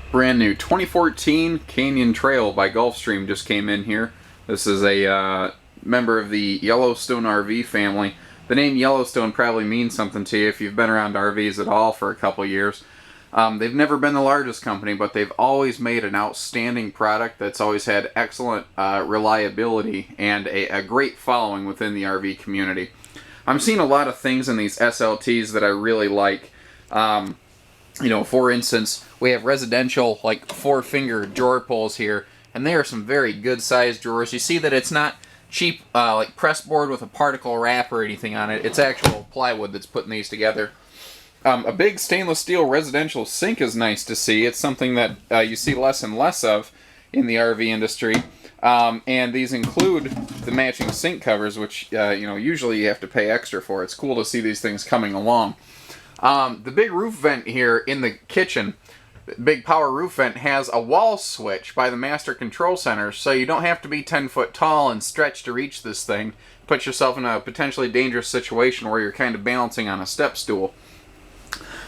Brand new 2014 Canyon Trail by Gulfstream just came in here. This is a member of the Yellowstone RV family. The name Yellowstone probably means something to you if you've been around RVs at all for a couple years. They've never been the largest company, but they've always made an outstanding product that's always had excellent reliability and a great following within the RV community. I'm seeing a lot of things in these SLTs that I really like. You know, for instance, we have residential, like, 4-finger drawer pulls here, and they are some very good-sized drawers. You see that it's not cheap, like, pressboard with a particle wrap or anything on it. It's actual plywood that's putting these together. A big stainless steel residential sink is nice to see. It's something that you see less and less of in the RV industry. And these include the matching sink covers, which, you know, usually you have to pay extra for. It's cool to see these things coming along. The big roof vent here in the kitchen, the big power roof vent, has a wall switch by the master control center, so you don't have to be 10 foot tall and stretch to reach this thing. Put yourself in a potentially dangerous situation where you're kind of balancing on a step stool.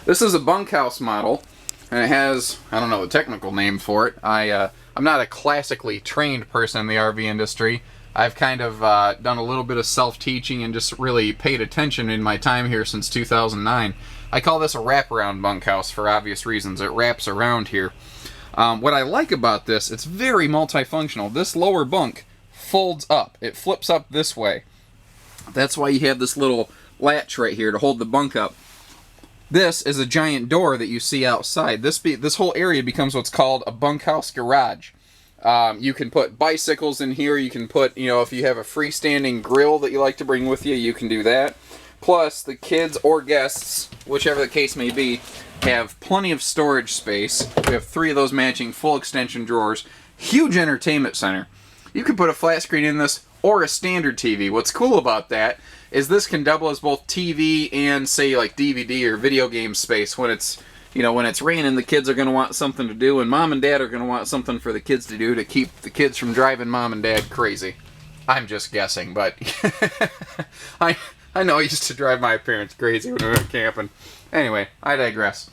This is a bunkhouse model, and it has, I don't know the technical name for it. I'm not a classically trained person in the RV industry. I've kind of done a little bit of self-teaching and just really paid attention in my time here since 2009. I call this a wraparound bunkhouse for obvious reasons. It wraps around here. What I like about this, it's very multifunctional. This lower bunk folds up. It flips up this way. That's why you have this little latch right here to hold the bunk up. This is a giant door that you see outside. This whole area becomes what's called a bunkhouse garage. You can put bicycles in here. You can put, you know, if you have a freestanding grill that you like to bring with you, you can do that. Plus, the kids or guests, whichever the case may be, have plenty of storage space. We have 3 of those matching full extension drawers. Huge entertainment center. You can put a flat screen in this or a standard TV. What's cool about that is this can double as both TV and, say, like DVD or video game space. When it's, you know, when it's raining, the kids are going to want something to do, and mom and dad are going to want something for the kids to do to keep the kids from driving mom and dad crazy. I'm just guessing, but I know I used to drive my parents crazy when we went camping. Anyway, I digress.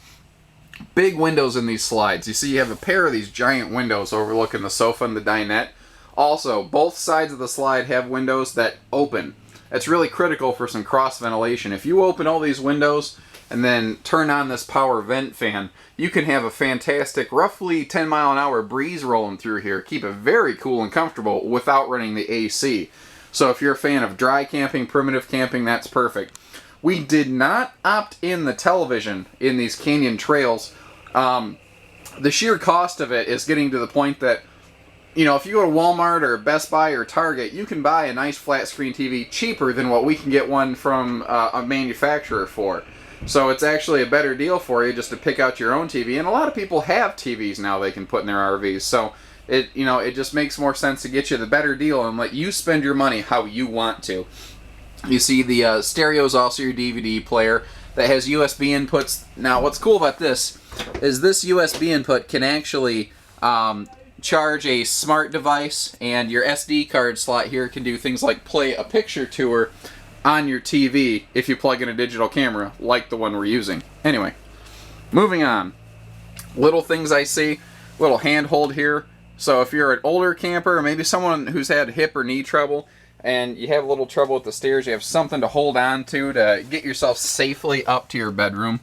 Big windows in these slides. You see you have a pair of these giant windows overlooking the sofa and the dinette. Also, both sides of the slide have windows that open. It's really critical for some cross ventilation. If you open all these windows and then turn on this power vent fan, you can have a fantastic, roughly 10-mile-an-hour breeze rolling through here. Keep it very cool and comfortable without running the AC. So if you're a fan of dry camping, primitive camping, that's perfect. We did not opt in the television in these Canyon Trails. The sheer cost of it is getting to the point that, you know, if you go to Walmart or Best Buy or Target, you can buy a nice flat screen TV cheaper than what we can get one from a manufacturer for. So it's actually a better deal for you just to pick out your own TV. And a lot of people have TVs now they can put in their RVs. So it just makes more sense to get you the better deal and let you spend your money how you want to. You see the stereo is also your DVD player that has USB inputs. Now what's cool about this is this USB input can actually charge a smart device, and your SD card slot here can do things like play a picture tour on your TV if you plug in a digital camera like the one we're using. Anyway, moving on. Little things I see, little handhold here. So if you're an older camper, or maybe someone who's had hip or knee trouble, and you have a little trouble with the stairs, you have something to hold on to get yourself safely up to your bedroom.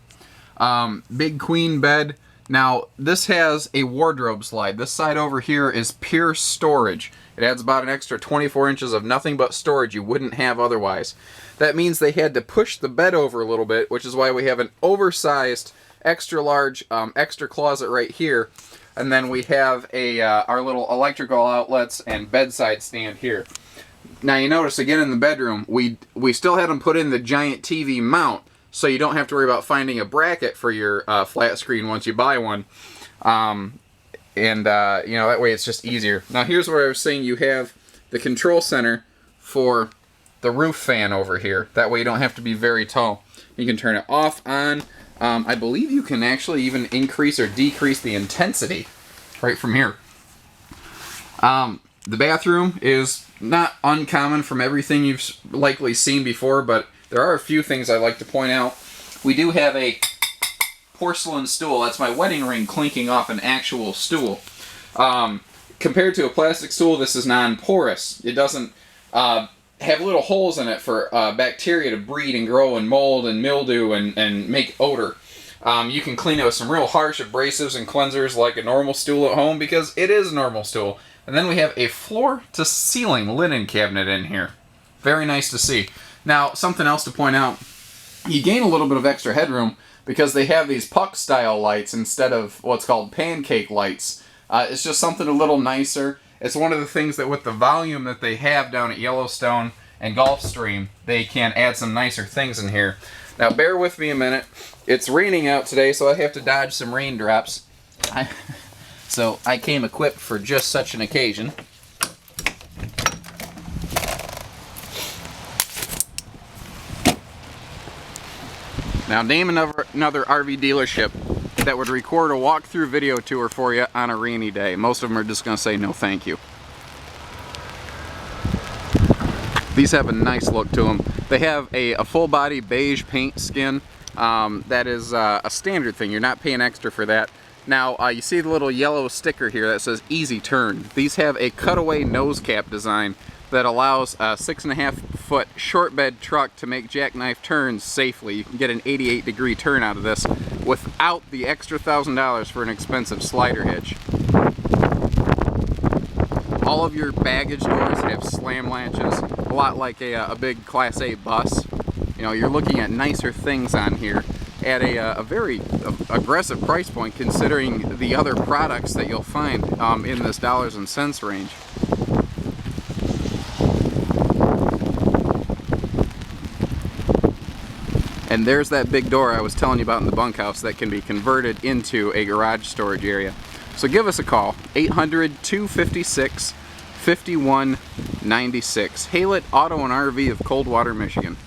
Big queen bed. Now, this has a wardrobe slide. This side over here is pure storage. It adds about an extra 24 inches of nothing but storage you wouldn't have otherwise. That means they had to push the bed over a little bit, which is why we have an oversized, extra large, extra closet right here. And then we have our little electrical outlets and bedside stand here. Now you notice again in the bedroom, we still had them put in the giant TV mount, so you don't have to worry about finding a bracket for your flat screen once you buy one. You know, that way it's just easier. Now here's where I was saying you have the control center for the roof fan over here. That way you don't have to be very tall. You can turn it off, on. I believe you can actually even increase or decrease the intensity right from here. The bathroom is not uncommon from everything you've likely seen before, but there are a few things I'd like to point out. We do have a porcelain stool. That's my wedding ring clinking off an actual stool. Compared to a plastic stool, this is non-porous. It doesn't have little holes in it for bacteria to breed and grow and mold and mildew and make odor. You can clean it with some real harsh abrasives and cleansers like a normal stool at home, because it is a normal stool. And then we have a floor-to-ceiling linen cabinet in here. Very nice to see. Now, something else to point out. You gain a little bit of extra headroom because they have these puck-style lights instead of what's called pancake lights. It's just something a little nicer. It's one of the things that with the volume that they have down at Yellowstone and Gulfstream, they can add some nicer things in here. Now, bear with me a minute. It's raining out today, so I have to dodge some raindrops. So I came equipped for just such an occasion. Now, name another RV dealership that would record a walkthrough video tour for you on a rainy day. Most of them are just going to say no thank you. These have a nice look to them. They have a full body beige paint skin. That is a standard thing. You're not paying extra for that. Now, you see the little yellow sticker here that says easy turn. These have a cutaway nose cap design that allows a 6.5-foot short bed truck to make jackknife turns safely. You can get an 88-degree turn out of this without the extra $1,000 for an expensive slider hitch. All of your baggage doors have slam latches, a lot like a big Class 8 bus. You know, you're looking at nicer things on here at a very aggressive price point considering the other products that you'll find in this dollars and cents range. And there's that big door I was telling you about in the bunkhouse that can be converted into a garage storage area. So give us a call, 800-256-5196. Haylett Auto and RV of Coldwater, Michigan.